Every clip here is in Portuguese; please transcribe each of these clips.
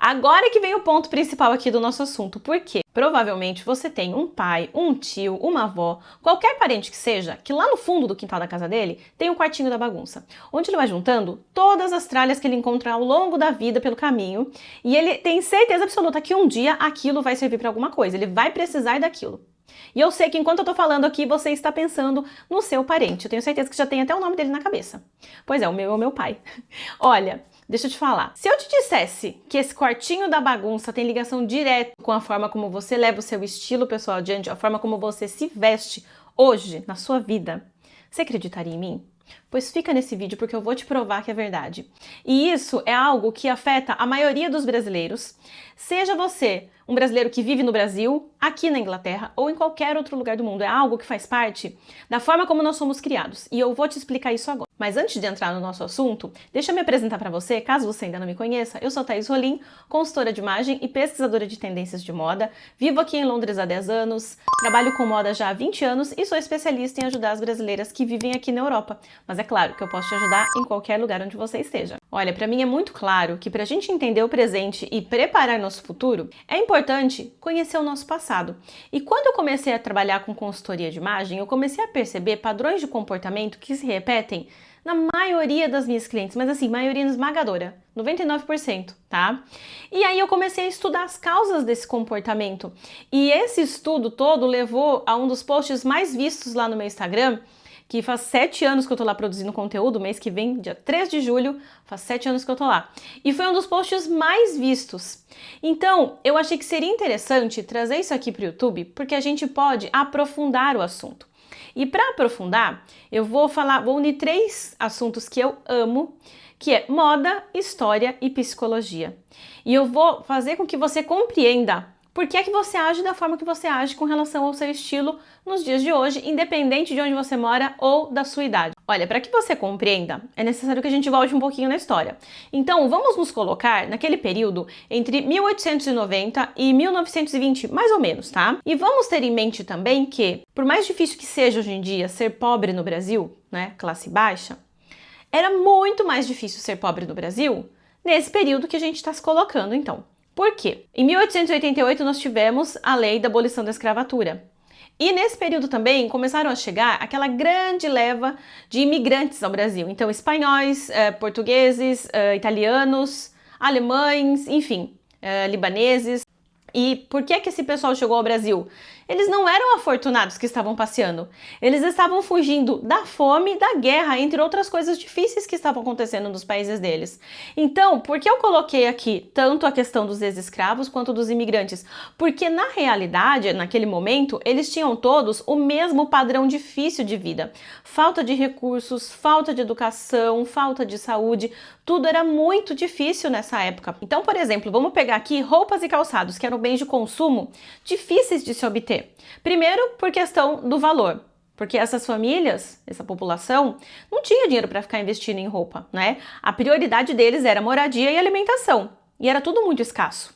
Agora que vem o ponto principal aqui do nosso assunto. Por quê? Provavelmente você tem um pai, um tio, uma avó, qualquer parente que seja, que lá no fundo do quintal da casa dele tem um quartinho da bagunça, onde ele vai juntando todas as tralhas que ele encontra ao longo da vida pelo caminho, e ele tem certeza absoluta que um dia aquilo vai servir para alguma coisa, ele vai precisar daquilo. E eu sei que enquanto eu tô falando aqui, você está pensando no seu parente. Eu tenho certeza que já tem até o nome dele na cabeça. Pois é, o meu é o meu pai. Olha, deixa eu te falar. Se eu te dissesse que esse quartinho da bagunça tem ligação direta com a forma como você leva o seu estilo pessoal adiante, a forma como você se veste hoje na sua vida, você acreditaria em mim? Pois fica nesse vídeo porque eu vou te provar que é verdade. E isso é algo que afeta a maioria dos brasileiros, seja você um brasileiro que vive no Brasil, aqui na Inglaterra ou em qualquer outro lugar do mundo. É algo que faz parte da forma como nós somos criados. E eu vou te explicar isso agora. Mas antes de entrar no nosso assunto, deixa eu me apresentar para você, caso você ainda não me conheça. Eu sou Thaís Rolim, consultora de imagem e pesquisadora de tendências de moda. Vivo aqui em Londres há 10 anos, trabalho com moda já há 20 anos e sou especialista em ajudar as brasileiras que vivem aqui na Europa. Mas é claro que eu posso te ajudar em qualquer lugar onde você esteja. Olha, para mim é muito claro que para a gente entender o presente e preparar nosso futuro, é importante conhecer o nosso passado. E quando eu comecei a trabalhar com consultoria de imagem, eu comecei a perceber padrões de comportamento que se repetem na maioria das minhas clientes, mas assim, maioria esmagadora, 99%, tá? E aí eu comecei a estudar as causas desse comportamento. E esse estudo todo levou a um dos posts mais vistos lá no meu Instagram, que faz 7 anos que eu tô lá produzindo conteúdo, mês que vem, dia 3 de julho, faz 7 anos que eu tô lá. E foi um dos posts mais vistos. Então, eu achei que seria interessante trazer isso aqui pro YouTube, porque a gente pode aprofundar o assunto. E para aprofundar, eu vou unir 3 assuntos que eu amo, que é moda, história e psicologia. E eu vou fazer com que você compreenda por que é que você age da forma que você age com relação ao seu estilo nos dias de hoje, independente de onde você mora ou da sua idade. Olha, para que você compreenda, é necessário que a gente volte um pouquinho na história. Então, vamos nos colocar naquele período entre 1890 e 1920, mais ou menos, tá? E vamos ter em mente também que, por mais difícil que seja hoje em dia ser pobre no Brasil, né, classe baixa, era muito mais difícil ser pobre no Brasil nesse período que a gente está se colocando, então. Por quê? Em 1888 nós tivemos a lei da abolição da escravatura. E nesse período também começaram a chegar aquela grande leva de imigrantes ao Brasil. Então, espanhóis, portugueses, italianos, alemães, enfim, libaneses. E por que esse pessoal chegou ao Brasil? Eles não eram afortunados que estavam passeando. Eles estavam fugindo da fome, da guerra, entre outras coisas difíceis que estavam acontecendo nos países deles. Então, por que eu coloquei aqui tanto a questão dos ex-escravos quanto dos imigrantes? Porque na realidade, naquele momento, eles tinham todos o mesmo padrão difícil de vida. Falta de recursos, falta de educação, falta de saúde, tudo era muito difícil nessa época. Então, por exemplo, vamos pegar aqui roupas e calçados, que eram bens de consumo difíceis de se obter. Primeiro, por questão do valor, porque essas famílias, essa população, não tinha dinheiro para ficar investindo em roupa, né? A prioridade deles era moradia e alimentação, e era tudo muito escasso.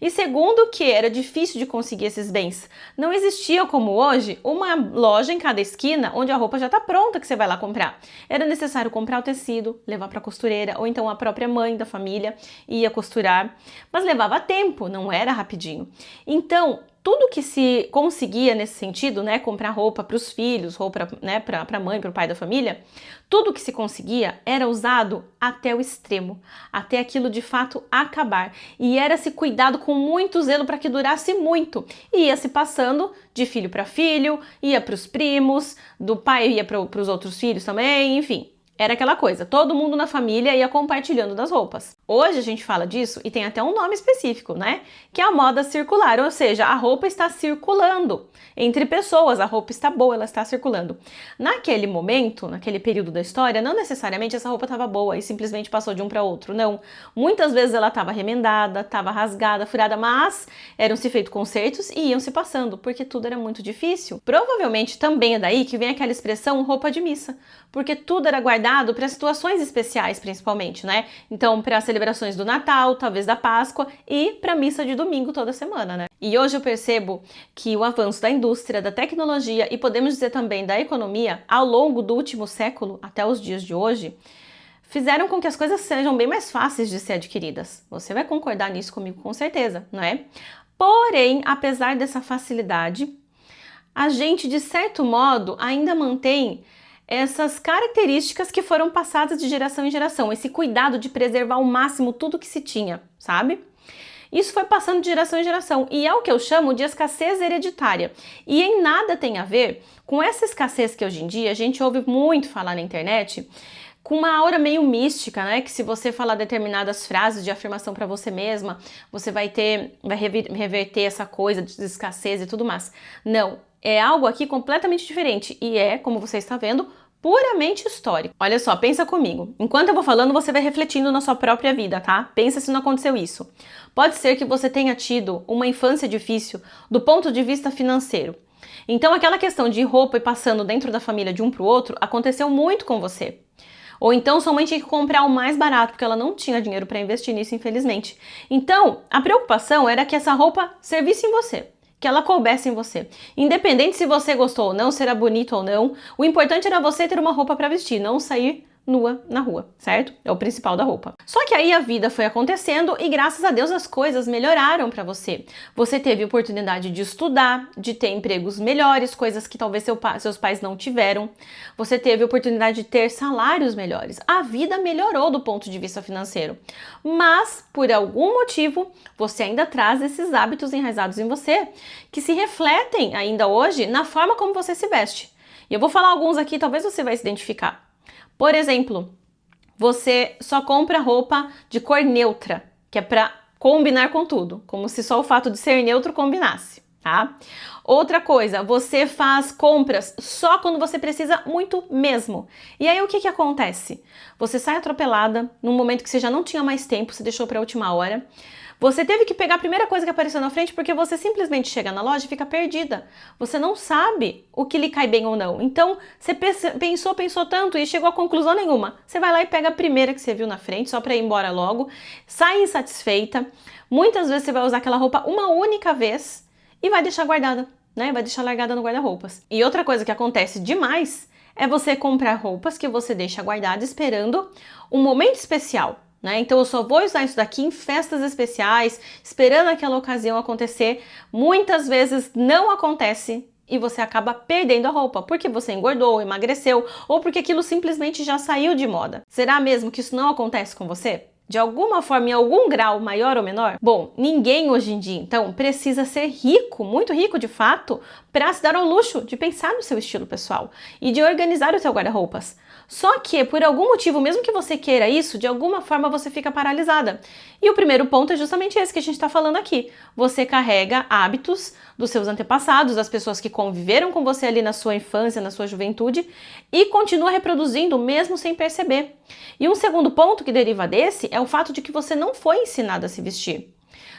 E segundo, que era difícil de conseguir esses bens. Não existia, como hoje, uma loja em cada esquina onde a roupa já está pronta que você vai lá comprar. Era necessário comprar o tecido, levar para a costureira, ou então a própria mãe da família ia costurar. Mas levava tempo, não era rapidinho. Então, tudo que se conseguia nesse sentido, né, comprar roupa para os filhos, roupa, né, para a mãe, para o pai da família, tudo que se conseguia era usado até o extremo, até aquilo de fato acabar. E era se cuidado com muito zelo para que durasse muito. E ia se passando de filho para filho, ia para os primos, do pai ia para os outros filhos também, enfim. Era aquela coisa, todo mundo na família ia compartilhando das roupas. Hoje a gente fala disso e tem até um nome específico, né? Que é a moda circular, ou seja, a roupa está circulando entre pessoas, a roupa está boa, ela está circulando. Naquele momento, naquele período da história, não necessariamente essa roupa estava boa e simplesmente passou de um para outro, não. Muitas vezes ela estava remendada, estava rasgada, furada, mas eram-se feitos consertos e iam se passando, porque tudo era muito difícil. Provavelmente também é daí que vem aquela expressão roupa de missa, porque tudo era guardado para situações especiais, principalmente, né? Então, para celebrações do Natal, talvez da Páscoa e para missa de domingo toda semana, né? E hoje eu percebo que o avanço da indústria, da tecnologia e podemos dizer também da economia ao longo do último século até os dias de hoje fizeram com que as coisas sejam bem mais fáceis de ser adquiridas. Você vai concordar nisso comigo com certeza, não é? Porém, apesar dessa facilidade, a gente, de certo modo, ainda mantém essas características que foram passadas de geração em geração, esse cuidado de preservar ao máximo tudo que se tinha, sabe? Isso foi passando de geração em geração e é o que eu chamo de escassez hereditária. E em nada tem a ver com essa escassez que hoje em dia a gente ouve muito falar na internet, com uma aura meio mística, né? Que se você falar determinadas frases de afirmação para você mesma, você vai reverter essa coisa de escassez e tudo mais. Não, é algo aqui completamente diferente e é, como você está vendo, puramente histórico. Olha só, pensa comigo. Enquanto eu vou falando, você vai refletindo na sua própria vida, tá? Pensa se não aconteceu isso. Pode ser que você tenha tido uma infância difícil do ponto de vista financeiro. Então, aquela questão de roupa e passando dentro da família de um para o outro aconteceu muito com você. Ou então sua mãe tinha que comprar o mais barato porque ela não tinha dinheiro para investir nisso, infelizmente. Então, a preocupação era que essa roupa servisse em você, que ela coubesse em você. Independente se você gostou ou não, se era bonito ou não, o importante era você ter uma roupa para vestir, não sair nua na rua, certo? É o principal da roupa. Só que aí a vida foi acontecendo e graças a Deus as coisas melhoraram para você. Você teve oportunidade de estudar, de ter empregos melhores, coisas que talvez seus pais não tiveram. Você teve oportunidade de ter salários melhores. A vida melhorou do ponto de vista financeiro. Mas, por algum motivo, você ainda traz esses hábitos enraizados em você que se refletem ainda hoje na forma como você se veste. E eu vou falar alguns aqui, talvez você vai se identificar. Por exemplo, você só compra roupa de cor neutra, que é para combinar com tudo, como se só o fato de ser neutro combinasse, tá? Outra coisa, você faz compras só quando você precisa muito mesmo. E aí o que acontece? Você sai atropelada num momento que você já não tinha mais tempo, você deixou para a última hora. Você teve que pegar a primeira coisa que apareceu na frente porque você simplesmente chega na loja e fica perdida. Você não sabe o que lhe cai bem ou não. Então, você pensou tanto e chegou a conclusão nenhuma. Você vai lá e pega a primeira que você viu na frente, só para ir embora logo, sai insatisfeita. Muitas vezes você vai usar aquela roupa uma única vez e vai deixar guardada, né? Vai deixar largada no guarda-roupas. E outra coisa que acontece demais é você comprar roupas que você deixa guardada esperando um momento especial. Né? Então eu só vou usar isso daqui em festas especiais, esperando aquela ocasião acontecer. Muitas vezes não acontece e você acaba perdendo a roupa, porque você engordou, emagreceu ou porque aquilo simplesmente já saiu de moda. Será mesmo que isso não acontece com você? De alguma forma, em algum grau, maior ou menor? Bom, ninguém hoje em dia, então, precisa ser rico, muito rico de fato, para se dar ao luxo de pensar no seu estilo pessoal e de organizar o seu guarda-roupas. Só que, por algum motivo, mesmo que você queira isso, de alguma forma você fica paralisada. E o primeiro ponto é justamente esse que a gente está falando aqui. Você carrega hábitos dos seus antepassados, das pessoas que conviveram com você ali na sua infância, na sua juventude, e continua reproduzindo mesmo sem perceber. E um segundo ponto que deriva desse é o fato de que você não foi ensinada a se vestir.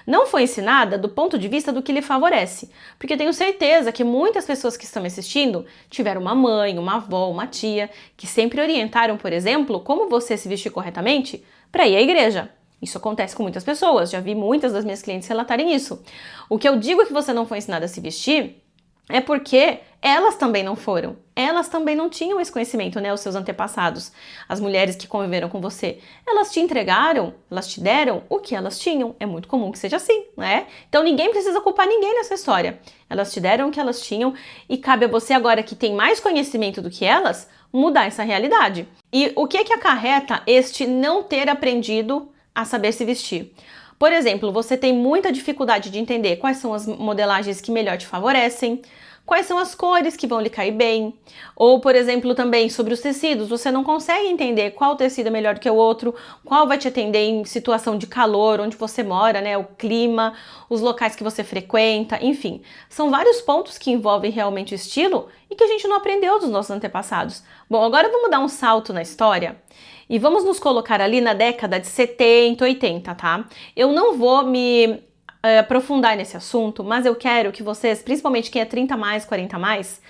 Não foi ensinada do ponto de vista do que lhe favorece, porque tenho certeza que muitas pessoas que estão me assistindo tiveram uma mãe, uma avó, uma tia, que sempre orientaram, por exemplo, como você se vestir corretamente para ir à igreja. Isso acontece com muitas pessoas, já vi muitas das minhas clientes relatarem isso. O que eu digo que você não foi ensinada a se vestir é porque elas também não foram. Elas também não tinham esse conhecimento, né? Os seus antepassados, as mulheres que conviveram com você. Elas te entregaram, elas te deram o que elas tinham. É muito comum que seja assim, né? Então ninguém precisa culpar ninguém nessa história. Elas te deram o que elas tinham e cabe a você agora que tem mais conhecimento do que elas, mudar essa realidade. E o que acarreta este não ter aprendido a saber se vestir? Por exemplo, você tem muita dificuldade de entender quais são as modelagens que melhor te favorecem, quais são as cores que vão lhe cair bem, ou, por exemplo, também sobre os tecidos, você não consegue entender qual tecido é melhor que o outro, qual vai te atender em situação de calor, onde você mora, né, o clima, os locais que você frequenta, enfim. São vários pontos que envolvem realmente o estilo e que a gente não aprendeu dos nossos antepassados. Bom, agora vamos dar um salto na história e vamos nos colocar ali na década de 70, 80, tá? Eu não vou me aprofundar nesse assunto, mas eu quero que vocês, principalmente quem é 30 mais, 40 mais,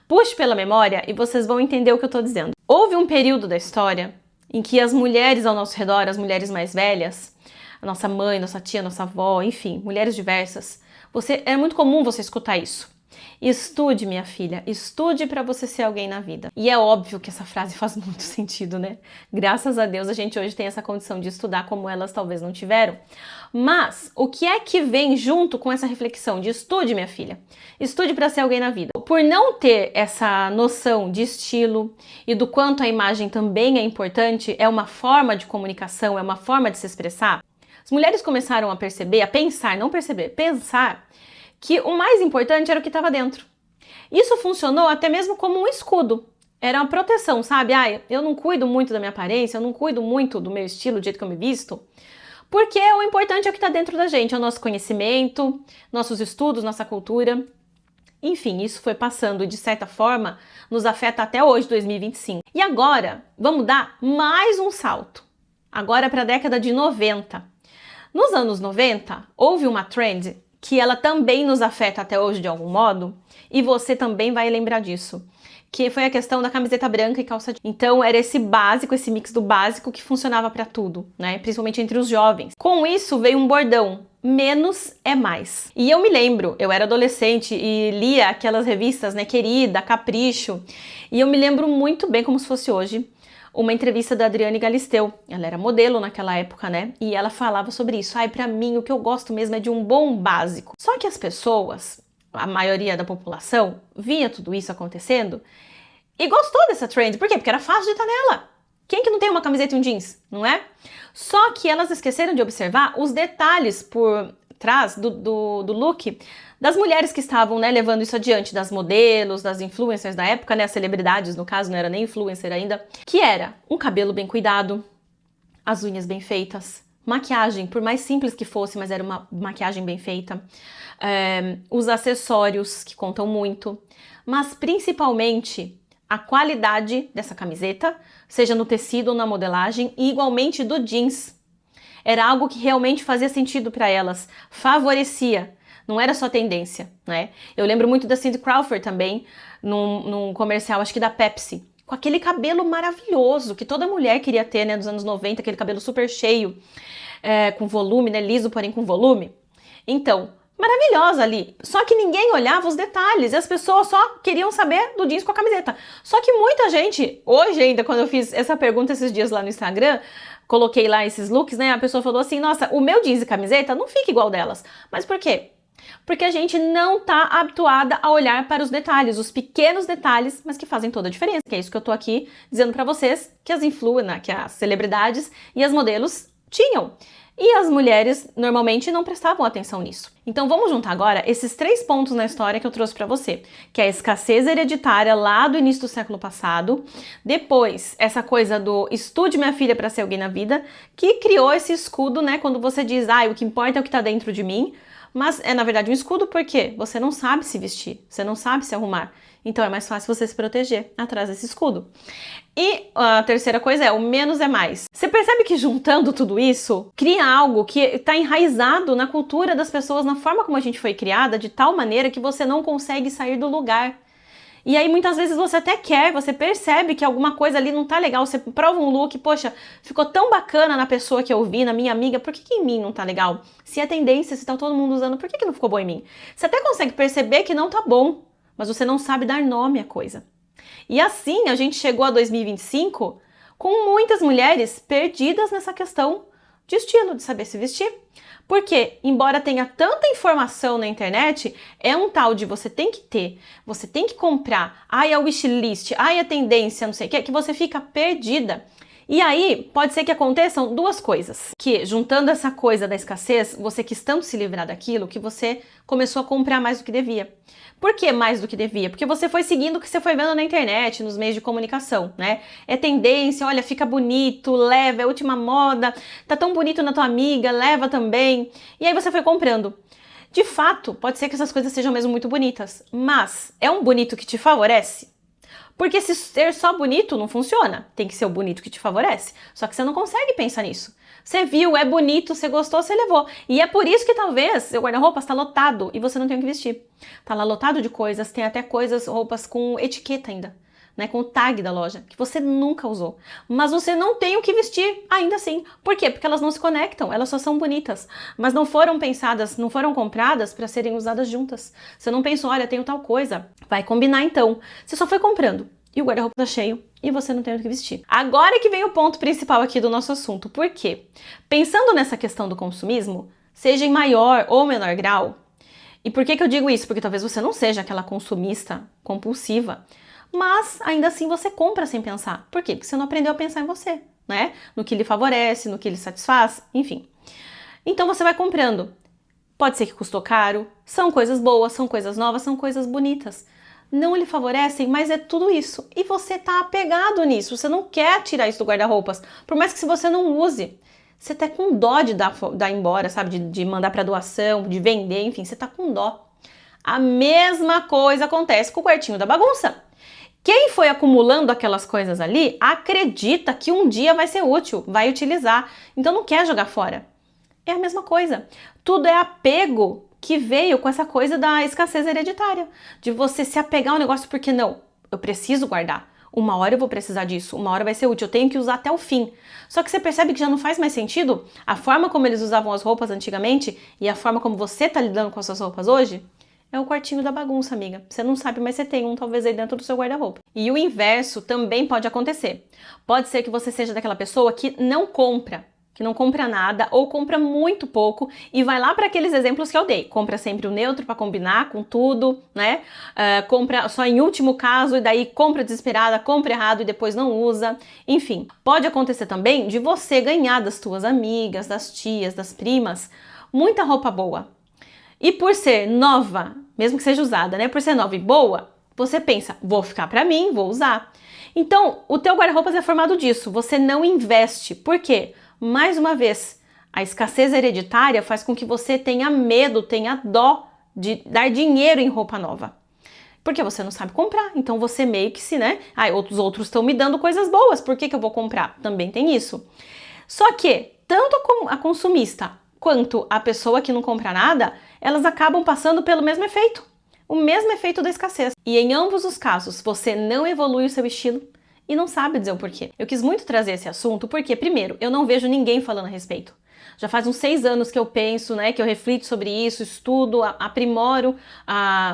puxe pela memória e vocês vão entender o que eu tô dizendo. Houve um período da história em que as mulheres ao nosso redor, as mulheres mais velhas, a nossa mãe, nossa tia, nossa avó, enfim, mulheres diversas, é muito comum você escutar isso. Estude, minha filha, estude para você ser alguém na vida. E é óbvio que essa frase faz muito sentido, né? Graças a Deus a gente hoje tem essa condição de estudar como elas talvez não tiveram. Mas o que é que vem junto com essa reflexão de estude, minha filha? Estude para ser alguém na vida. Por não ter essa noção de estilo e do quanto a imagem também é importante, é uma forma de comunicação, é uma forma de se expressar, as mulheres começaram a perceber, a pensar, não perceber, pensar que o mais importante era o que estava dentro. Isso funcionou até mesmo como um escudo. Era uma proteção, sabe? Eu não cuido muito da minha aparência, eu não cuido muito do meu estilo, do jeito que eu me visto, porque o importante é o que está dentro da gente, é o nosso conhecimento, nossos estudos, nossa cultura. Enfim, isso foi passando e, de certa forma, nos afeta até hoje, 2025. E agora, vamos dar mais um salto. Agora para a década de 90. Nos anos 90, houve uma trend que ela também nos afeta até hoje de algum modo, e você também vai lembrar disso, que foi a questão da camiseta branca e calça jeans. Então era esse básico, esse mix do básico que funcionava para tudo, né? Principalmente entre os jovens. Com isso veio um bordão: menos é mais. E eu me lembro, eu era adolescente e lia aquelas revistas, né, Querida, Capricho, e eu me lembro muito bem, como se fosse hoje, uma entrevista da Adriane Galisteu. Ela era modelo naquela época, né? E ela falava sobre isso. Pra mim, o que eu gosto mesmo é de um bom básico. Só que as pessoas, a maioria da população, via tudo isso acontecendo e gostou dessa trend. Por quê? Porque era fácil de estar nela. Quem que não tem uma camiseta e um jeans, não é? Só que elas esqueceram de observar os detalhes por trás do look das mulheres que estavam, né, levando isso adiante, das modelos, das influencers da época, né, as celebridades, no caso, não era nem influencer ainda, que era um cabelo bem cuidado, as unhas bem feitas, maquiagem, por mais simples que fosse, mas era uma maquiagem bem feita, os acessórios, que contam muito, mas principalmente a qualidade dessa camiseta, seja no tecido ou na modelagem, e igualmente do jeans. Era algo que realmente fazia sentido para elas, favorecia, não era só tendência, né? Eu lembro muito da Cindy Crawford também, num comercial, acho que da Pepsi, com aquele cabelo maravilhoso que toda mulher queria ter, né, dos anos 90, aquele cabelo super cheio, com volume, né, liso, porém com volume. Então, maravilhosa ali, só que ninguém olhava os detalhes e as pessoas só queriam saber do jeans com a camiseta. Só que muita gente, hoje ainda, quando eu fiz essa pergunta esses dias lá no Instagram, coloquei lá esses looks, né, a pessoa falou assim: nossa, o meu jeans e camiseta não fica igual delas. Mas por quê? Porque a gente não tá habituada a olhar para os detalhes, os pequenos detalhes, mas que fazem toda a diferença. Que é isso que eu tô aqui dizendo para vocês, que as influencers, que as celebridades e as modelos tinham. E as mulheres normalmente não prestavam atenção nisso. Então vamos juntar agora esses 3 pontos na história que eu trouxe para você, que é a escassez hereditária lá do início do século passado, depois essa coisa do estude minha filha para ser alguém na vida, que criou esse escudo, né, quando você diz, o que importa é o que tá dentro de mim, mas é na verdade um escudo porque você não sabe se vestir, você não sabe se arrumar, então é mais fácil você se proteger atrás desse escudo. E a terceira coisa é, o menos é mais. Você percebe que juntando tudo isso, cria algo que está enraizado na cultura das pessoas, na forma como a gente foi criada, de tal maneira que você não consegue sair do lugar. E aí muitas vezes você até quer, você percebe que alguma coisa ali não tá legal, você prova um look, poxa, ficou tão bacana na pessoa que eu vi, na minha amiga, por que em mim não tá legal? Se é tendência, se tá todo mundo usando, por que não ficou bom em mim? Você até consegue perceber que não tá bom, mas você não sabe dar nome à coisa. E assim a gente chegou a 2025 com muitas mulheres perdidas nessa questão de estilo, de saber se vestir. Porque, embora tenha tanta informação na internet, é um tal de você tem que ter, você tem que comprar, é o wishlist, é tendência, não sei o que você fica perdida. E aí, pode ser que aconteçam 2 coisas. Que, juntando essa coisa da escassez, você quis tanto se livrar daquilo que você começou a comprar mais do que devia. Por que mais do que devia? Porque você foi seguindo o que você foi vendo na internet, nos meios de comunicação, né? É tendência, olha, fica bonito, leva, é a última moda, tá tão bonito na tua amiga, leva também. E aí você foi comprando. De fato, pode ser que essas coisas sejam mesmo muito bonitas, mas é um bonito que te favorece? Porque se ser só bonito não funciona, tem que ser o bonito que te favorece. Só que você não consegue pensar nisso. Você viu, é bonito, você gostou, você levou. E é por isso que talvez seu guarda-roupa está lotado e você não tem o que vestir. Tá lá lotado de coisas, tem até roupas com etiqueta ainda. né, com o tag da loja, que você nunca usou, mas você não tem o que vestir ainda assim. Por quê? Porque elas não se conectam, elas só são bonitas, mas não foram pensadas, não foram compradas para serem usadas juntas. Você não pensou, olha, tenho tal coisa, vai combinar então. Você só foi comprando e o guarda-roupa tá cheio e você não tem o que vestir. Agora é que vem o ponto principal aqui do nosso assunto. Por quê? Pensando nessa questão do consumismo, seja em maior ou menor grau, e por que eu digo isso? Porque talvez você não seja aquela consumista compulsiva, mas ainda assim você compra sem pensar. Por quê? Porque você não aprendeu a pensar em você, né? No que lhe favorece, no que lhe satisfaz, enfim. Então você vai comprando. Pode ser que custou caro, são coisas boas, são coisas novas, são coisas bonitas. Não lhe favorecem, mas é tudo isso. E você tá apegado nisso, você não quer tirar isso do guarda-roupas, por mais que se você não use. Você tá com dó de dar embora, sabe? De mandar para doação, de vender, enfim, você tá com dó. A mesma coisa acontece com o quartinho da bagunça. Quem foi acumulando aquelas coisas ali, acredita que um dia vai ser útil, vai utilizar, então não quer jogar fora. É a mesma coisa. Tudo é apego que veio com essa coisa da escassez hereditária, de você se apegar ao negócio porque não, eu preciso guardar. Uma hora eu vou precisar disso, uma hora vai ser útil, eu tenho que usar até o fim. Só que você percebe que já não faz mais sentido a forma como eles usavam as roupas antigamente e a forma como você tá lidando com as suas roupas hoje? É o quartinho da bagunça, amiga. Você não sabe, mas você tem um talvez aí dentro do seu guarda-roupa. E o inverso também pode acontecer. Pode ser que você seja daquela pessoa que não compra nada ou compra muito pouco e vai lá para aqueles exemplos que eu dei. Compra sempre o neutro para combinar com tudo, né? Compra só em último caso e daí compra desesperada, compra errado e depois não usa. Enfim, pode acontecer também de você ganhar das tuas amigas, das tias, das primas, muita roupa boa. E por ser nova, mesmo que seja usada, né? Por ser nova e boa, você pensa, vou ficar para mim, vou usar. Então, o teu guarda-roupas é formado disso. Você não investe. Por quê? Mais uma vez, a escassez hereditária faz com que você tenha medo, tenha dó de dar dinheiro em roupa nova. Porque você não sabe comprar, então você meio que se, né? Os outros estão me dando coisas boas, por que eu vou comprar? Também tem isso. Só que, tanto a consumista quanto a pessoa que não compra nada, elas acabam passando pelo mesmo efeito. O mesmo efeito da escassez. E em ambos os casos, você não evolui o seu estilo, e não sabe dizer o porquê. Eu quis muito trazer esse assunto porque, primeiro, eu não vejo ninguém falando a respeito. Já faz uns 6 anos que eu penso, né, que eu reflito sobre isso, estudo, aprimoro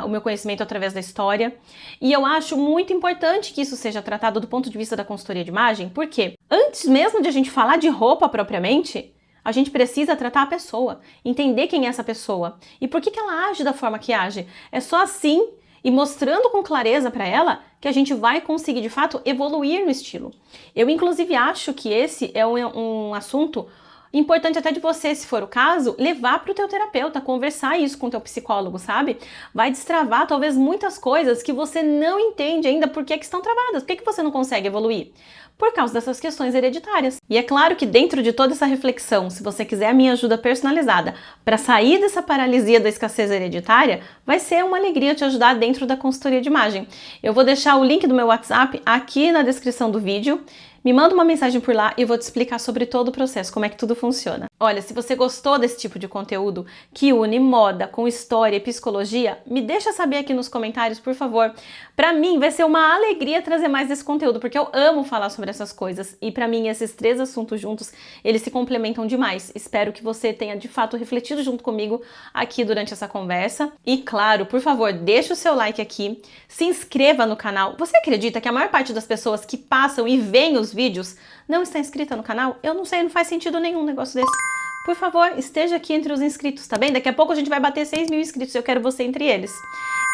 o meu conhecimento através da história. E eu acho muito importante que isso seja tratado do ponto de vista da consultoria de imagem, porque antes mesmo de a gente falar de roupa propriamente, a gente precisa tratar a pessoa, entender quem é essa pessoa e por que ela age da forma que age. É só assim e mostrando com clareza para ela que a gente vai conseguir, de fato, evoluir no estilo. Eu, inclusive, acho que esse é um assunto importante até de você, se for o caso, levar para o teu terapeuta, conversar isso com o teu psicólogo, sabe? Vai destravar, talvez, muitas coisas que você não entende ainda por que estão travadas, por que você não consegue evoluir. Por causa dessas questões hereditárias. E é claro que dentro de toda essa reflexão, se você quiser a minha ajuda personalizada para sair dessa paralisia da escassez hereditária, vai ser uma alegria te ajudar dentro da consultoria de imagem. Eu vou deixar o link do meu WhatsApp aqui na descrição do vídeo. Me manda uma mensagem por lá e eu vou te explicar sobre todo o processo, como é que tudo funciona. Olha, se você gostou desse tipo de conteúdo que une moda com história e psicologia, me deixa saber aqui nos comentários, por favor. Pra mim vai ser uma alegria trazer mais desse conteúdo, porque eu amo falar sobre essas coisas e pra mim esses 3 assuntos juntos, eles se complementam demais. Espero que você tenha de fato refletido junto comigo aqui durante essa conversa. E claro, por favor, deixa o seu like aqui, se inscreva no canal. Você acredita que a maior parte das pessoas que passam e veem os vídeos não está inscrita no canal? Eu não sei, não faz sentido nenhum negócio desse. Por favor, esteja aqui entre os inscritos, tá bem? Daqui a pouco a gente vai bater 6 mil inscritos, eu quero você entre eles.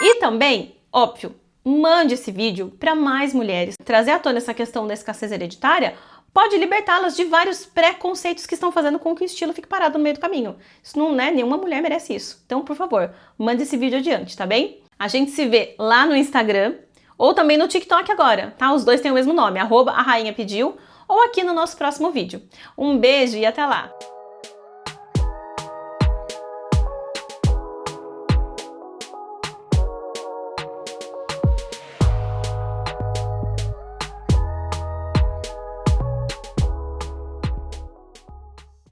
E também, óbvio, mande esse vídeo para mais mulheres. Trazer à tona essa questão da escassez hereditária pode libertá-las de vários preconceitos que estão fazendo com que o estilo fique parado no meio do caminho. Isso não, né? Nenhuma mulher merece isso. Então, por favor, mande esse vídeo adiante, tá bem? A gente se vê lá no Instagram ou também no TikTok agora, tá? Os dois têm o mesmo nome, @arainhapediu, ou aqui no nosso próximo vídeo. Um beijo e até lá!